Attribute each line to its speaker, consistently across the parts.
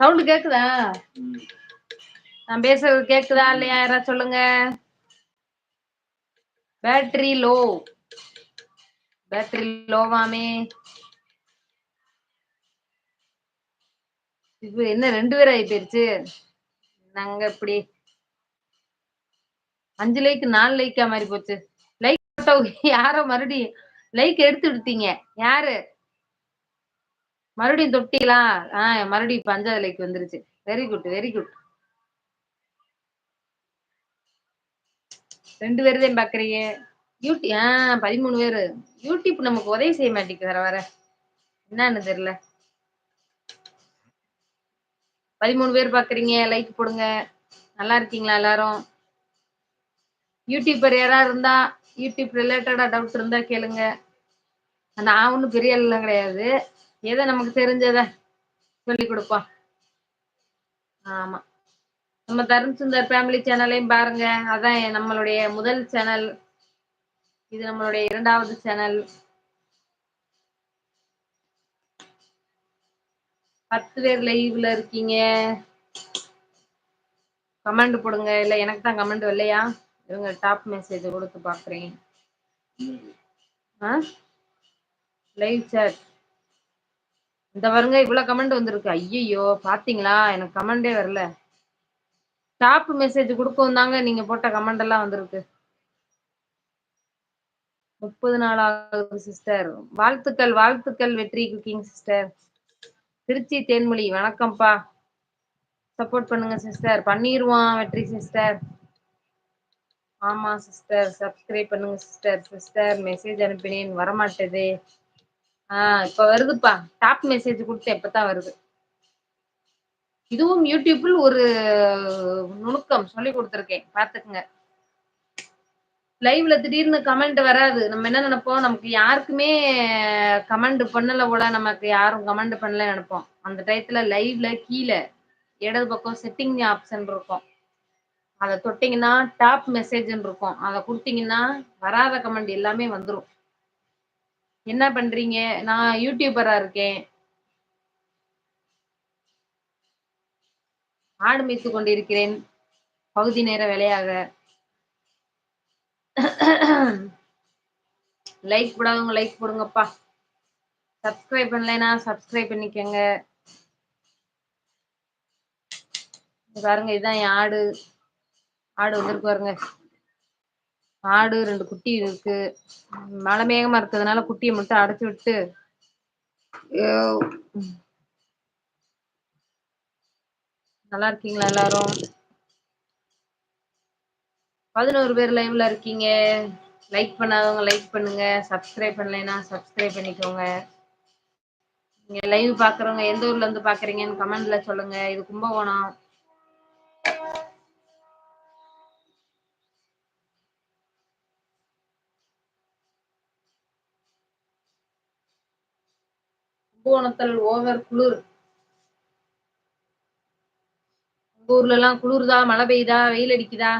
Speaker 1: Sound கேக்குதா? நான் பேசுறது கேக்குதா இல்லையா? யாராவது சொல்லுங்க. Battery low. பேட்டரி லோவாமே. இப்ப என்ன 2 பேர் ஆயி போயிருச்சு. நாங்க இப்படி 5 லைக் 4 லைக்கா மாறி போச்சு. லைக் போட்டவங்க யாரோ மறுபடியும் லைக் எடுத்து விட்டீங்க. யாரு? மறுபடியும் தொட்டீங்களா? மறுபடியும் இப்ப 5வது லைக் வந்துருச்சு. Very good, very good. 2 பேரு தான் பாக்குறீங்க. 13 பேரு. யூடியூப் நமக்கு உதவி செய்ய மாட்டேங்குது வர வர. என்னன்னு தெரியல. 13 பேர் பாக்குறீங்க. லைக் போடுங்க. நல்லா இருக்கீங்களா எல்லாரும்? யூடியூபர் யாராவது இருந்தா யூடியூப் ரிலேட்டடா டவுட் இருந்தா கேளுங்க. நான் ஒண்ணும் பெரிய ஆளுலாம் கிடையாது. ஏதோ நமக்கு தெரிஞ்சத சொல்லி கொடுப்போம். ஆமா. நம்ம தருண் சுந்தர் ஃபேமிலி சேனலையும் பாருங்க. அதான் நம்மளுடைய முதல் சேனல். இது நம்மளுடைய 2வது சேனல். 10 பேர் லைவ்ல இருக்கீங்க. கமெண்ட் போடுங்க. இல்ல எனக்கு தான் கமெண்ட் வரலையா? இவங்க டாப் மெசேஜ் கொடுத்து பாக்குறேன். Live chat. இந்த பாருங்க இவ்வளவு கமெண்ட் வந்திருக்கு. ஐயையோ பாத்தீங்களா? எனக்கு கமெண்டே வரல. டாப் மெசேஜ் கொடுக்கவும் தாங்க நீங்க போட்ட கமெண்ட் எல்லாம் வந்திருக்கு. 30 நாள் ஆகுது சிஸ்டர். வாழ்த்துக்கள், வாழ்த்துக்கள் வெற்றி குக்கிங் சிஸ்டர். திருச்சி தேன்மொழி வணக்கம்ப்பா. சப்போர்ட் பண்ணுங்க சிஸ்டர். பண்ணிருவோம் வெற்றி சிஸ்டர். ஆமா சிஸ்டர். சப்ஸ்கிரைப் பண்ணுங்க சிஸ்டர். சிஸ்டர் மெசேஜ் அனுப்பினேன் வரமாட்டேதே. இப்ப வருதுப்பா. டாப் மெசேஜ் கொடுத்து எப்பதான் வருது. இதுவும் யூடியூப்பில் ஒரு நுணுக்கம் சொல்லி கொடுத்துருக்கேன். பாத்துக்குங்க. லைவ்ல திடீர்னு கமெண்ட் வராது. நம்ம என்ன நினைப்போம், நமக்கு யாருக்குமே கமெண்ட் பண்ணல போல, நமக்கு யாரும் கமெண்ட் பண்ணல நினைப்போம். அந்த டயத்துல லைவ்ல கீழே இடது பக்கம் செட்டிங் ஆப்ஷன் இருக்கும். அதை தொட்டீங்கன்னா டாப் மெசேஜ்ன்னு இருக்கும். அதை கொடுத்தீங்கன்னா வராத கமெண்ட் எல்லாமே வந்துடும். என்ன பண்றீங்க? நான் யூடியூபரா இருக்கேன். ஆடு மேய்த்து கொண்டிருக்கிறேன் பகுதி நேர வேலையாக. லைக் போடாதவங்க லைக் போடுங்கப்பா. சப்ஸ்கிரைப் பண்ணலைன்னா சப்ஸ்கிரைப் பண்ணிக்கோங்க. பாருங்க இதுதான் என் ஆடு. ஆடு வந்திருக்கு பாருங்க. ஆடு 2 குட்டி இருக்கு. மழை மேகமா இருக்கிறதுனால குட்டியை மட்டும் அடைச்சு விட்டு நல்லா இருக்கீங்களா எல்லாரும்? 11 பேர் லைவ்ல இருக்கீங்க. லைக் பண்ணாதவங்க லைக் பண்ணுங்க. சப்ஸ்கிரைப் பண்ணலைன்னா சப்ஸ்கிரைப் பண்ணிக்கோங்க. நீங்க லைவ் பாக்குறவங்க எந்த ஊர்ல இருந்து பாக்குறீங்கன்னு கமெண்ட்ல சொல்லுங்க. இது கும்பகோணம். கும்பகோணத்தில் ஓவர் குளிர். உங்க ஊர்ல எல்லாம் குளிர்தா, மழை பெய்யுதா, வெயில் அடிக்குதா?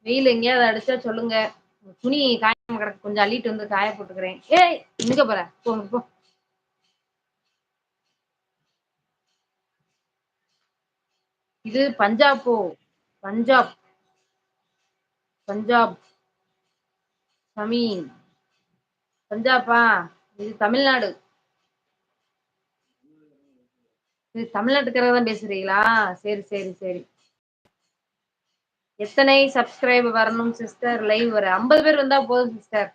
Speaker 1: வெயில் எங்கேயாவது அடிச்சா சொல்லுங்க. துணி காயாம கிடக்கு, கொஞ்சம் அள்ளிட்டு வந்து காய போட்டுக்கிறேன். ஏய் எங்க போற? போங்க போ. இது பஞ்சாப். பஞ்சாப். பஞ்சாப் சமீன். பஞ்சாபா? இது தமிழ்நாடு. இது தமிழ்நாட்டுக்காரங்க தான் பேசுறீங்களா? சரி சரி சரி. எத்தனை சப்ஸ்கிரைப் வரணும் சிஸ்டர்? லைவ் வர 50 பேர் வந்தா போதும் சிஸ்டர்.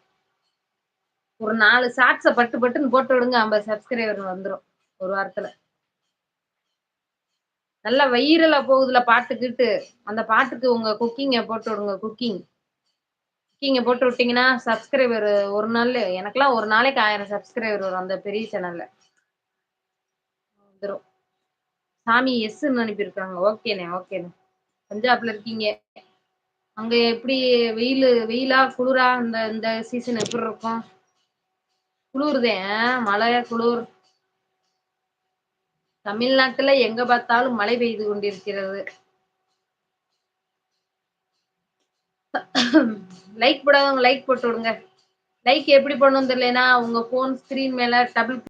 Speaker 1: ஒரு 4 ஷார்ட்ஸ பட்டு பட்டுன்னு போட்டு விடுங்க. 50 சப்ஸ்கிரைபர் வந்துடும் ஒரு வாரத்துல. நல்லா வைரலா போகுதுல பாட்டுக்கிட்டு. அந்த பாட்டுக்கு உங்க குக்கிங்க போட்டு விடுங்க. குக்கிங்க போட்டு விட்டீங்கன்னா சப்ஸ்கிரைபர் ஒரு நாள் எனக்கெல்லாம் ஒரு நாளைக்கு 1000 சப்ஸ்கிரைபர் வரும் அந்த பெரிய சேனல்ல வந்துடும். சாமி எஸ்ன்னு அனுப்பியிருக்காங்க. ஓகேண்ணே ஓகேண்ணே. பஞ்சாப்ல இருக்கீங்க. அங்க எப்படி வெயிலா குளிரா? இந்த இந்த சீசன் எப்படி இருக்கும்? குளிர்தேன். மழை குளிர். தமிழ்நாட்டுல எங்க பார்த்தாலும் மழை பெய்து கொண்டிருக்கிறது. லைக் போடாதவங்க லைக் போட்டு விடுங்க. லைக் எப்படி பண்ணணும் தெரியலனா உங்க போன் ஸ்கிரீன் மேல டபுள்